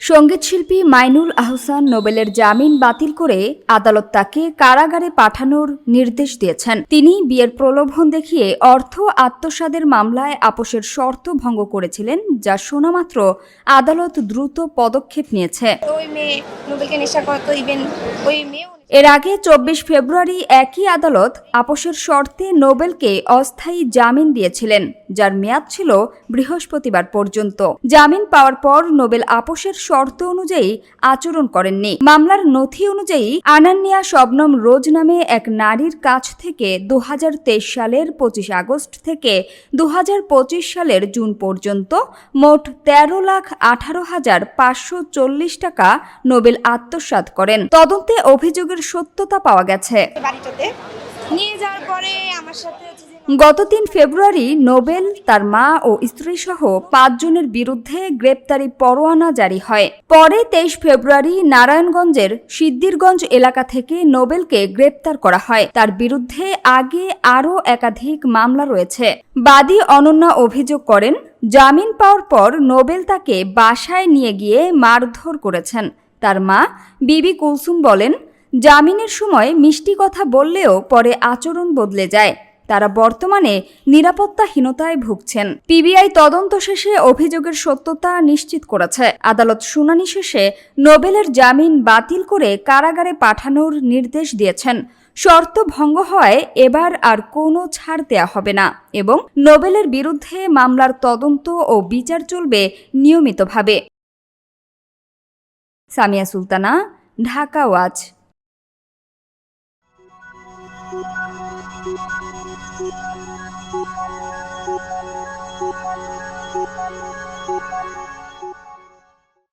সঙ্গীতশিল্পী মাইনুল আহসান নোবেলের জামিন বাতিল করে আদালত তাকে কারাগারে পাঠানোর নির্দেশ দিয়েছেন। তিনি বিয়ের প্রলোভন দেখিয়ে অর্থ আত্মসাতের মামলায় আপোষের শর্ত ভঙ্গ করেছিলেন, যা শোনামাত্র আদালত দ্রুত পদক্ষেপ নিয়েছে। এর আগে ২৪ ফেব্রুয়ারি একই আদালত আপোষের শর্তে নোবেলকে অস্থায়ী জামিন দিয়েছিলেন, যার মেয়াদ ছিল বৃহস্পতিবার পর্যন্ত। জামিন পাওয়ার পর নোবেল আপোষের শর্ত অনুযায়ী আচরণ করেননি। মামলার নথি অনুযায়ী আনান্নিয়া শবনম রোজ নামে এক নারীর কাছ থেকে ২০২৩ সালের ২৫ আগস্ট থেকে ২০২৫ সালের জুন পর্যন্ত মোট ১৩,১৮,৫৪০ টাকা নোবেল আত্মসাৎ করেন। তদন্তে অভিযোগের সত্যতা পাওয়া গেছে। গত ৩ ফেব্রুয়ারি নোবেল, তার মা ও স্ত্রী সহ ৫ জনের বিরুদ্ধে গ্রেপ্তারি পরোয়ানা জারি হয়। পরে ২৩ ফেব্রুয়ারি নারায়ণগঞ্জের সিদ্দিরগঞ্জ এলাকা থেকে নোবেলকে গ্রেপ্তার করা হয়। তার বিরুদ্ধে আগে আরও একাধিক মামলা রয়েছে। বাদী অনন্যা অভিযোগ করেন, জামিন পাওয়ার পর নোবেল তাকে বাসায় নিয়ে গিয়ে মারধর করেছেন। তার মা বিবি কুলসুম বলেন, জামিনের সময় মিষ্টি কথা বললেও পরে আচরণ বদলে যায়। তারা বর্তমানে নিরাপত্তাহীনতায় ভুগছেন। পিবিআই তদন্ত শেষে অভিযোগের সত্যতা নিশ্চিত করেছে। আদালত শুনানি শেষে নোবেলের জামিন বাতিল করে কারাগারে পাঠানোর নির্দেশ দিয়েছেন। শর্ত ভঙ্গ হওয়ায় এবার আর কোনো ছাড় দেয়া হবে না এবং নোবেলের বিরুদ্ধে মামলার তদন্ত ও বিচার চলবে নিয়মিতভাবে। সামিয়া সুলতানা, ঢাকা ওয়াচ।